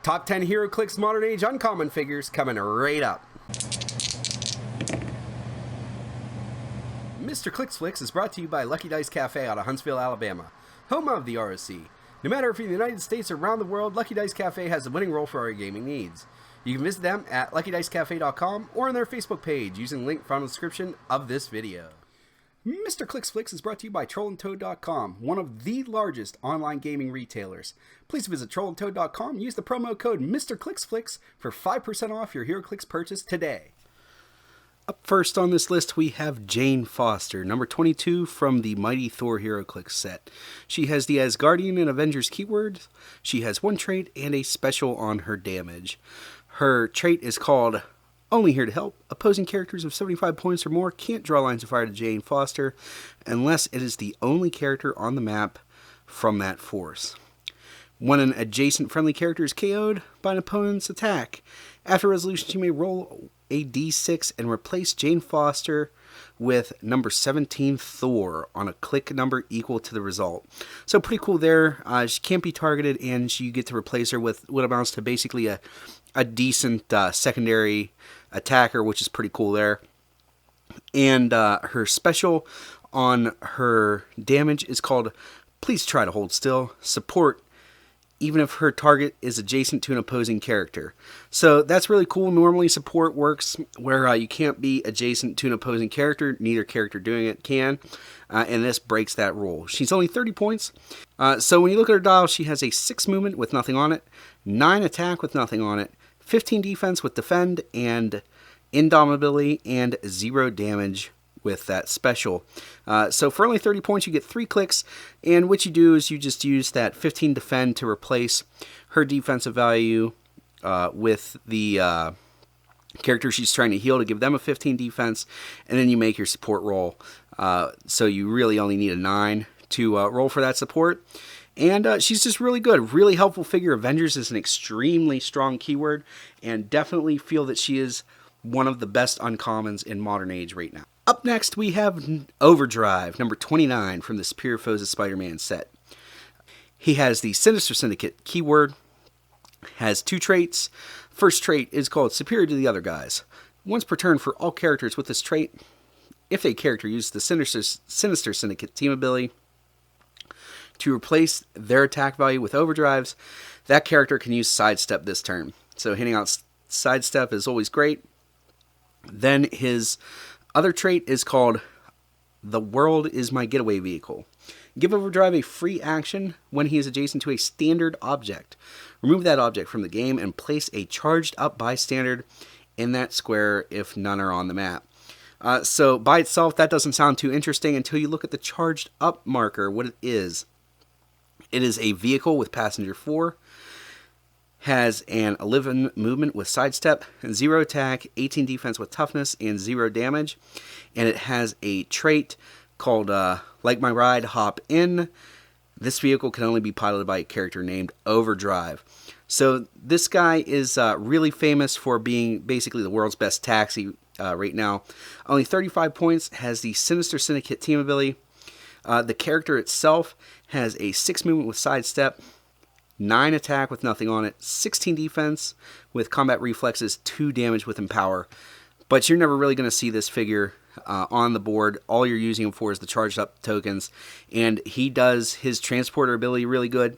Top 10 Heroclix Modern Age Uncommon figures coming right up. Mr. Clicksflix is brought to you by Lucky Dice Cafe out of Huntsville, Alabama, home of the ROC. No matter if you're in the United States or around the world, Lucky Dice Cafe has the winning role for our gaming needs. You can visit them at luckydicecafe.com or on their Facebook page using the link found in the description of this video. Mr. Clicksflix is brought to you by trollandtoad.com, one of the largest online gaming retailers. Please visit trollandtoad.com and use the promo code Mr. Clicksflix for 5% off your HeroClix purchase today. Up first on this list, we have Jane Foster, number 22 from the Mighty Thor HeroClix set. She has the Asgardian and Avengers keywords. She has one trait and a special on her damage. Her trait is called Only Here to Help. Opposing characters of 75 points or more can't draw lines of fire to Jane Foster unless it is the only character on the map from that force. When an adjacent friendly character is KO'd by an opponent's attack, after resolution you may roll a d6 and replace Jane Foster with number 17 Thor on a click number equal to the result. So pretty cool there. She can't be targeted and you get to replace her with what amounts to basically a decent secondary attacker, which is pretty cool there. And her special on her damage is called Please Try to Hold Still. Support even if her target is adjacent to an opposing character. So that's really cool. Normally support works where you can't be adjacent to an opposing character. Neither character doing it can. And this breaks that rule. She's only 30 points. So when you look at her dial, she has a 6 movement with nothing on it, 9 attack with nothing on it, 15 defense with defend and indomitability, and 0 damage with that special. So for only 30 points, you get 3 clicks, and what you do is you just use that 15 defend to replace her defensive value with the character she's trying to heal to give them a 15 defense, and then you make your support roll. So you really only need a 9 to roll for that support. And she's just really good, really helpful figure. Avengers is an extremely strong keyword, and definitely feel that she is one of the best uncommons in Modern Age right now. Up next, we have Overdrive, number 29 from the Superior Foes of Spider-Man set. He has the Sinister Syndicate keyword, has 2 traits. First trait is called Superior to the Other Guys. Once per turn for all characters with this trait, if a character uses the Sinister Syndicate team ability to replace their attack value with Overdrive's, that character can use Sidestep this turn. So hitting out Sidestep is always great. Then his other trait is called The World is My Getaway Vehicle. Give Overdrive a free action when he is adjacent to a standard object. Remove that object from the game and place a charged up bystander in that square if none are on the map. So by itself, that doesn't sound too interesting until you look at the charged up marker, what it is. It is a vehicle with passenger 4. Has an 11 movement with sidestep, 0 attack, 18 defense with toughness, and 0 damage. And it has a trait called Like My Ride, Hop In. This vehicle can only be piloted by a character named Overdrive. So this guy is really famous for being basically the world's best taxi right now. Only 35 points, has the Sinister Syndicate team ability. The character itself has a 6 movement with sidestep, 9 attack with nothing on it, 16 defense with combat reflexes, 2 damage with empower. But you're never really going to see this figure on the board. All you're using him for is the charged up tokens. And he does his transporter ability really good.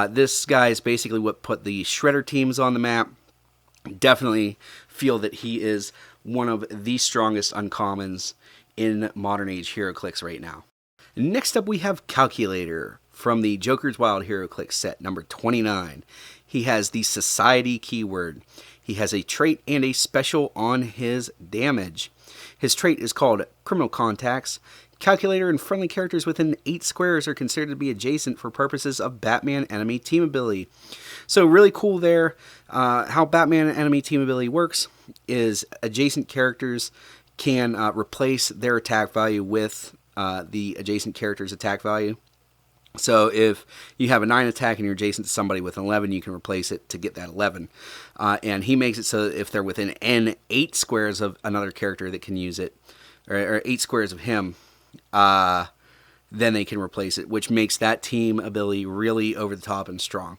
This guy is basically what put the Shredder teams on the map. Definitely feel that he is one of the strongest uncommons in Modern Age HeroClix right now. Next up we have Calculator from the Joker's Wild HeroClix set, number 29. He has the Society keyword. He has a trait and a special on his damage. His trait is called Criminal Contacts. Calculator and friendly characters within 8 squares are considered to be adjacent for purposes of Batman enemy team ability. So really cool there. How Batman enemy team ability works is adjacent characters can replace their attack value with the adjacent character's attack value. So if you have a 9 attack and you're adjacent to somebody with an 11, you can replace it to get that 11. And he makes it so that if they're within 8 squares of another character that can use it, or 8 squares of him, then they can replace it, which makes that team ability really over the top and strong.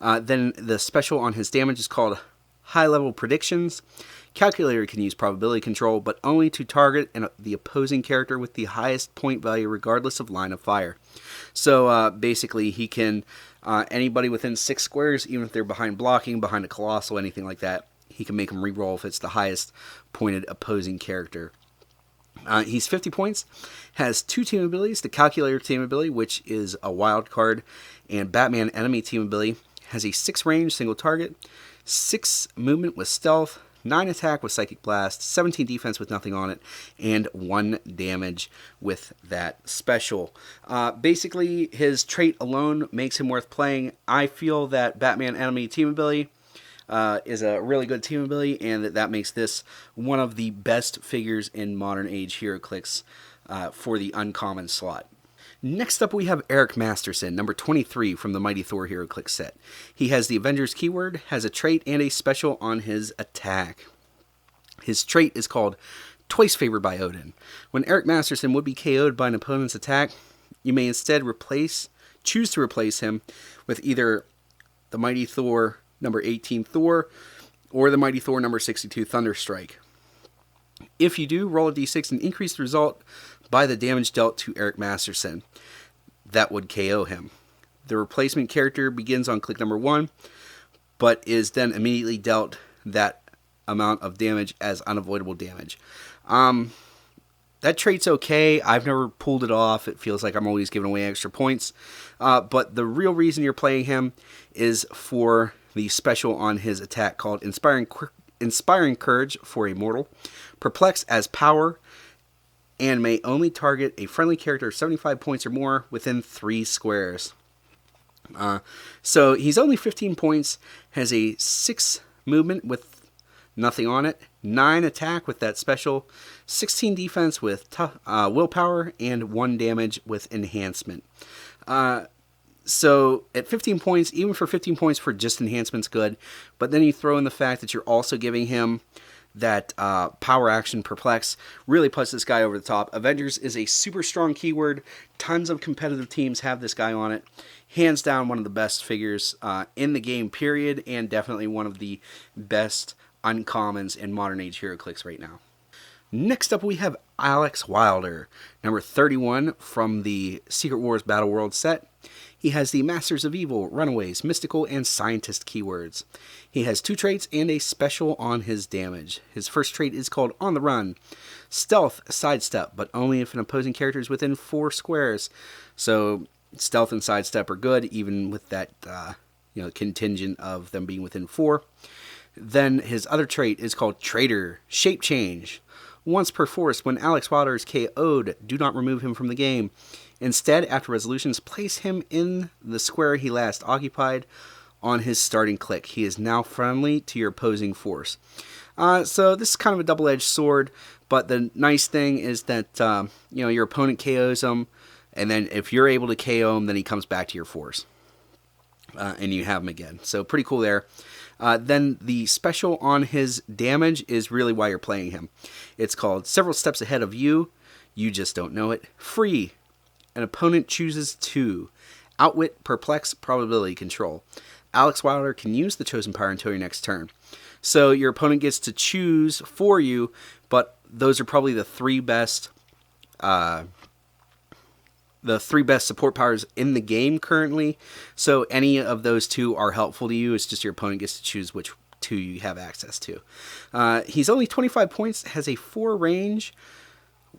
Then the special on his damage is called High Level Predictions. Calculator can use probability control, but only to target the opposing character with the highest point value regardless of line of fire. So basically he can, anybody within 6 squares, even if they're behind blocking, behind a colossal, anything like that, he can make them reroll if it's the highest pointed opposing character. He's 50 points, has 2 team abilities, the Calculator team ability, which is a wild card, and Batman enemy team ability, has a 6 range, single target, 6 movement with stealth, 9 attack with Psychic Blast, 17 defense with nothing on it, and 1 damage with that special. Basically, his trait alone makes him worth playing. I feel that Batman enemy team ability is a really good team ability, and that makes this one of the best figures in modern age Heroclix for the uncommon slot. Next up, we have Eric Masterson, number 23 from the Mighty Thor Heroclix set. He has the Avengers keyword, has a trait and a special on his attack. His trait is called Twice Favored by Odin. When Eric Masterson would be KO'd by an opponent's attack, you may instead choose to replace him with either the Mighty Thor number 18 Thor or the Mighty Thor number 62 Thunderstrike. If you do, roll a d6 and increase the result by the damage dealt to Eric Masterson. That would KO him. The replacement character begins on click number 1, but is then immediately dealt that amount of damage as unavoidable damage. That trait's okay. I've never pulled it off. It feels like I'm always giving away extra points. But the real reason you're playing him is for the special on his attack called Inspiring Courage for a Mortal. Perplex as power, and may only target a friendly character of 75 points or more within 3 squares. So he's only 15 points, has a 6 movement with nothing on it, 9 attack with that special, 16 defense with willpower, and 1 damage with enhancement. So at 15 points, even for 15 points for just enhancement's good, but then you throw in the fact that you're also giving him that power action Perplex, really puts this guy over the top. Avengers is a super strong keyword. Tons of competitive teams have this guy on it. Hands down one of the best figures in the game, period, and definitely one of the best uncommons in modern age Heroclix right now. Next up we have Alex Wilder, number 31 from the Secret Wars Battle World set. He has the Masters of Evil, Runaways, Mystical, and Scientist keywords. He has 2 traits and a special on his damage. His first trait is called On the Run. Stealth, Sidestep, but only if an opposing character is within 4 squares. So Stealth and Sidestep are good, even with that contingent of them being within 4. Then his other trait is called Traitor, Shape Change. Once per force, when Alex Wilder is KO'd, do not remove him from the game. Instead, after resolutions, place him in the square he last occupied on his starting click. He is now friendly to your opposing force. So this is kind of a double-edged sword, but the nice thing is that your opponent KOs him, and then if you're able to KO him, then he comes back to your force, and you have him again. So pretty cool there. Then the special on his damage is really why you're playing him. It's called Several Steps Ahead of You. You just don't know it. Free. An opponent chooses to outwit, perplex, probability control. Alex Wilder can use the chosen power until your next turn. So your opponent gets to choose for you, but those are probably the 3 best support powers in the game currently. So any of those 2 are helpful to you. It's just your opponent gets to choose which 2 you have access to. He's only 25 points, has a 4 range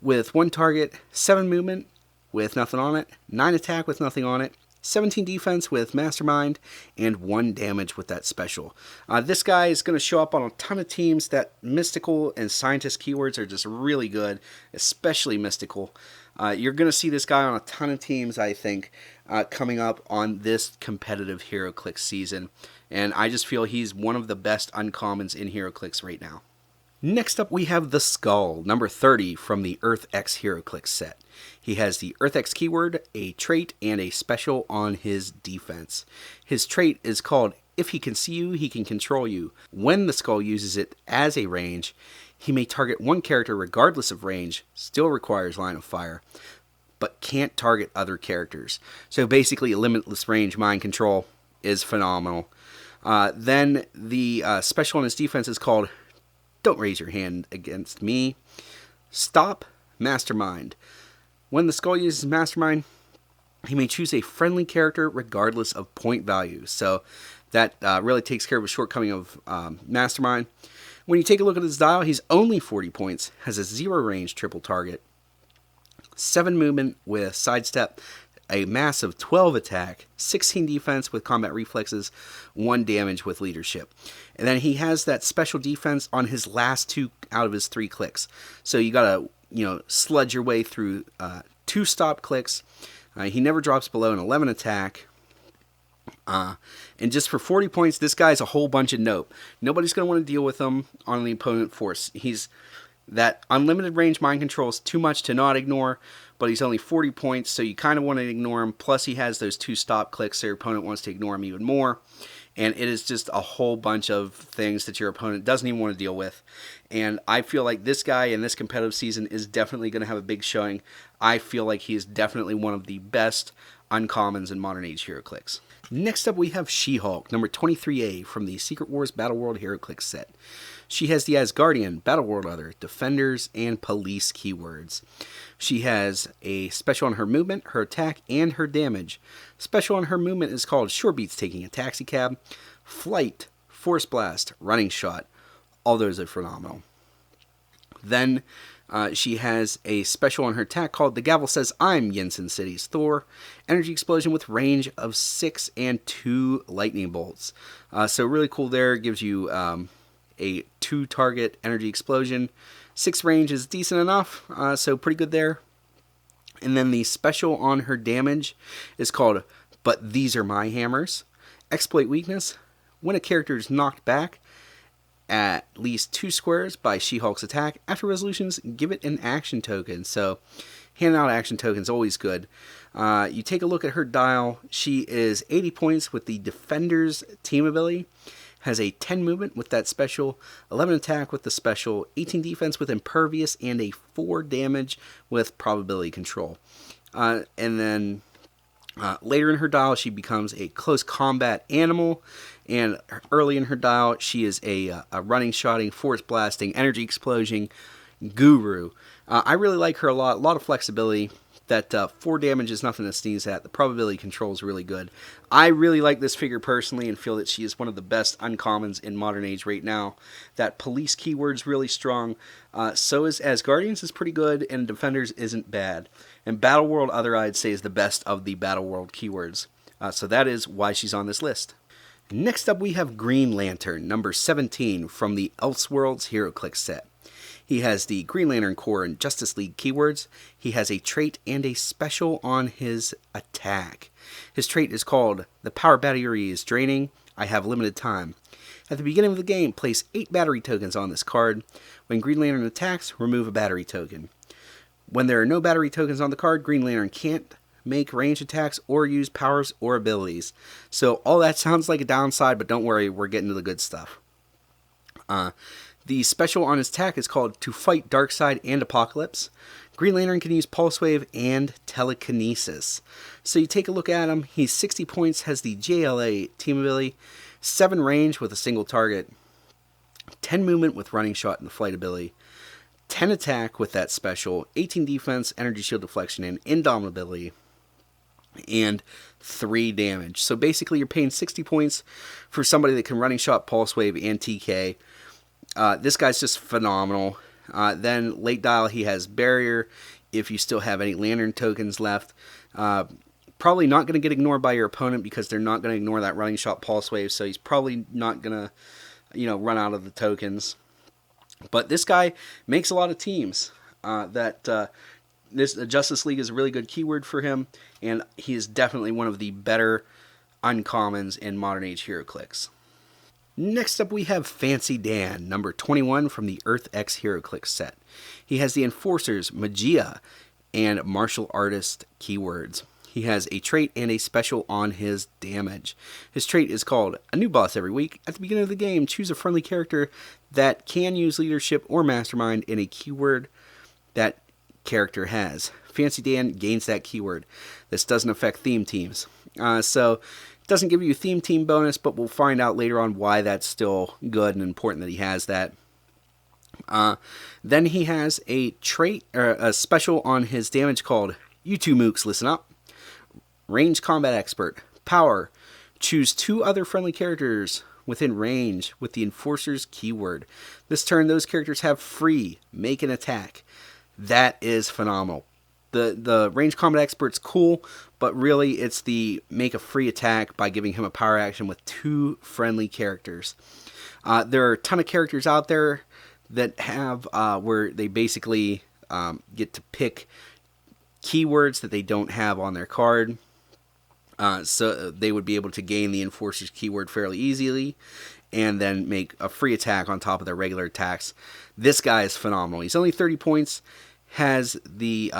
with 1 target, 7 movement with nothing on it, 9 attack with nothing on it, 17 defense with Mastermind, and 1 damage with that special. This guy is going to show up on a ton of teams. That Mystical and Scientist keywords are just really good, especially Mystical. You're going to see this guy on a ton of teams, I think, coming up on this competitive Heroclix season. And I just feel he's one of the best uncommons in Heroclix right now. Next up, we have the Skull, number 30 from the Earth X Heroclix set. He has the Earth X keyword, a trait, and a special on his defense. His trait is called If He Can See You, He Can Control You. When the Skull uses it as a range, he may target 1 character regardless of range, still requires line of fire, but can't target other characters. So basically a limitless range mind control is phenomenal. Then the special on his defense is called Don't Raise Your Hand Against Me. Stop Mastermind. When the Skull uses Mastermind, he may choose a friendly character regardless of point value. So that really takes care of a shortcoming of Mastermind. When you take a look at his dial, he's only 40 points, has a 0 range triple target, 7 movement with sidestep, a massive 12 attack, 16 defense with combat reflexes, 1 damage with leadership. And then he has that special defense on his last 2 out of his 3 clicks. So you gotta, sludge your way through 2 stop clicks. He never drops below an 11 attack. And just for 40 points, this guy's a whole bunch of nope. Nobody's going to want to deal with him on the opponent force. He's that unlimited range mind control is too much to not ignore, but he's only 40 points, so you kind of want to ignore him. Plus, he has those 2 stop clicks, so your opponent wants to ignore him even more. And it is just a whole bunch of things that your opponent doesn't even want to deal with. And I feel like this guy in this competitive season is definitely going to have a big showing. I feel like he is definitely one of the best uncommons in Modern Age Heroclix. Next up, we have SheHulk, number 23A from the Secret Wars Battle World Heroclix set. She has the Asgardian, Battle World Other, Defenders, and Police keywords. She has a special on her movement, her attack, and her damage. Special on her movement is called Shore Beats Taking a Taxi Cab, Flight, Force Blast, Running Shot. All those are phenomenal. Then she has a special on her attack called The Gavel Says I'm Jensen City's Thor. Energy Explosion with range of 6 and 2 lightning bolts. So really cool there. It gives you a 2 target energy explosion. 6 range is decent enough, so pretty good there. And then the special on her damage is called But These Are My Hammers. Exploit weakness. When a character is knocked back at least 2 squares by SheHulk's attack, after resolutions, give it an action token. So handing out action tokens always good. You take a look at her dial. She is 80 points with the Defender's team ability. Has a 10 movement with that special, 11 attack with the special, 18 defense with impervious, and a 4 damage with probability control. And then later in her dial, she becomes a close combat animal. And early in her dial, she is a running, shotting, force blasting, energy explosion guru. I really like her a lot of flexibility. That 4 damage is nothing to sneeze at. The probability control is really good. I really like this figure personally and feel that she is one of the best uncommons in Modern Age right now. That police keyword's really strong. So is Asgardians is pretty good, and Defenders isn't bad. And Battle World Other I'd say is the best of the Battle World keywords. So that is why she's on this list. Next up we have Green Lantern, number 17 from the Elseworlds Heroclix set. He has the Green Lantern Corps and Justice League keywords. He has a trait and a special on his attack. His trait is called The Power Battery is Draining. I have limited time. At the beginning of the game, place 8 battery tokens on this card. When Green Lantern attacks, remove a battery token. When there are no battery tokens on the card, Green Lantern can't make range attacks or use powers or abilities. So all that sounds like a downside, but don't worry, we're getting to the good stuff. The special on his attack is called To Fight Darkseid and Apocalypse. Green Lantern can use Pulse Wave and Telekinesis. So you take a look at him. He's 60 points, has the JLA team ability, 7 range with a single target, 10 movement with Running Shot and the Flight ability, 10 attack with that special, 18 defense, energy shield deflection, and indomitability, and 3 damage. So basically you're paying 60 points for somebody that can Running Shot, Pulse Wave, and TK. This guy's just phenomenal. Then late dial, he has Barrier if you still have any Lantern tokens left. Probably not going to get ignored by your opponent because they're not going to ignore that Running Shot Pulse Wave, so he's probably not going to, run out of the tokens. But this guy makes a lot of teams. This Justice League is a really good keyword for him, and he is definitely one of the better uncommons in Modern Age Heroclix. Next up we have Fancy Dan, number 21 from the Earth X Heroclix set. He has the Enforcers, Magia, and Martial Artist keywords. He has a trait and a special on his damage. His trait is called A New Boss Every Week. At the beginning of the game, choose a friendly character that can use leadership or mastermind in a keyword that character has. Fancy Dan gains that keyword. This doesn't affect theme teams. So Doesn't give you a theme team bonus, but we'll find out later on why that's still good and important that he has that. Then he has a trait, or a special on his damage called You Two Mooks Listen Up. Range Combat Expert. Power. Choose 2 other friendly characters within range with the Enforcer's keyword. This turn, those characters have free make an attack. That is phenomenal. The Range Combat Expert's cool, but really it's the make a free attack by giving him a power action with 2 friendly characters. There are a ton of characters out there that have where they basically get to pick keywords that they don't have on their card. So they would be able to gain the Enforcer's keyword fairly easily and then make a free attack on top of their regular attacks. This guy is phenomenal. He's only 30 points, has the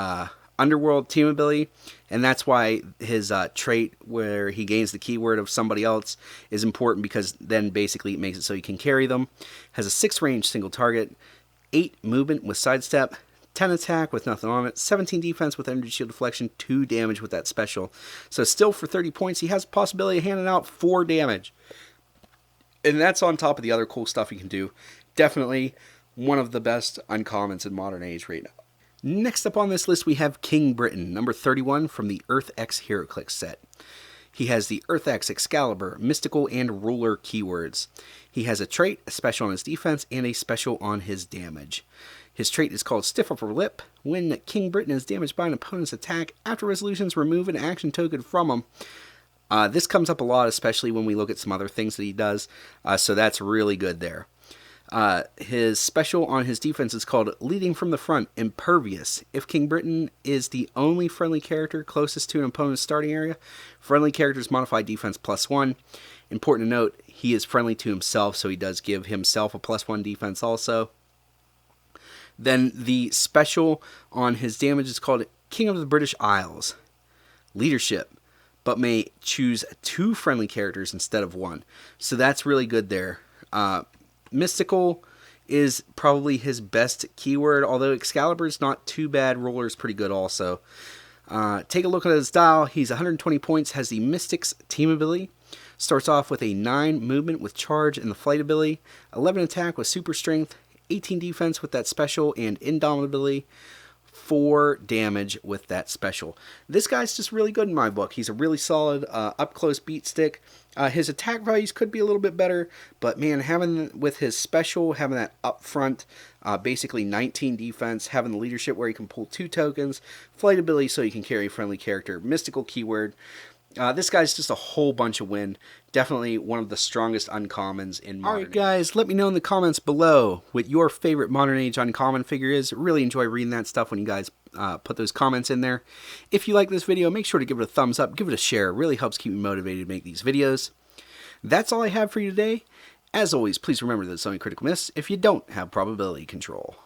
Underworld team ability, and that's why his trait where he gains the keyword of somebody else is important, because then basically it makes it so you can carry them. Has a 6 range single target, 8 movement with sidestep, 10 attack with nothing on it, 17 defense with energy shield deflection, 2 damage with that special. So still for 30 points, he has a possibility of handing out 4 damage. And that's on top of the other cool stuff he can do. Definitely one of the best uncommons in Modern Age right now. Next up on this list, we have King Britain, number 31 from the Earth X Heroclix set. He has the Earth X Excalibur, Mystical, and Ruler keywords. He has a trait, a special on his defense, and a special on his damage. His trait is called Stiff Upper Lip. When King Britain is damaged by an opponent's attack, after resolutions, remove an action token from him. This comes up a lot, especially when we look at some other things that he does, so that's really good there. His special on his defense is called Leading from the Front, Impervious. If King Britain is the only friendly character closest to an opponent's starting area, friendly characters modify defense +1. Important to note, he is friendly to himself, so he does give himself a +1 defense also. Then the special on his damage is called King of the British Isles. Leadership, but may choose 2 friendly characters instead of 1. So that's really good there. Mystical is probably his best keyword, although Excalibur is not too bad. Ruler is pretty good also. Take a look at his dial. He's 120 points, has the Mystics team ability. Starts off with a 9 movement with charge and the flight ability, 11 attack with super strength, 18 defense with that special, and indomitability, 4 damage with that special. This guy's just really good in my book. He's a really solid up-close beat stick. His attack values could be a little bit better, but man, having with his special, having that up front, basically 19 defense, having the leadership where he can pull 2 tokens, flight ability so he can carry a friendly character, mystical keyword. This guy's just a whole bunch of win. Definitely one of the strongest uncommons in Modern Age. Alright guys, let me know in the comments below what your favorite Modern Age uncommon figure is. Really enjoy reading that stuff when you guys put those comments in there. If you like this video, make sure to give it a thumbs up, give it a share. It really helps keep me motivated to make these videos. That's all I have for you today. As always, please remember that it's only critical miss if you don't have probability control.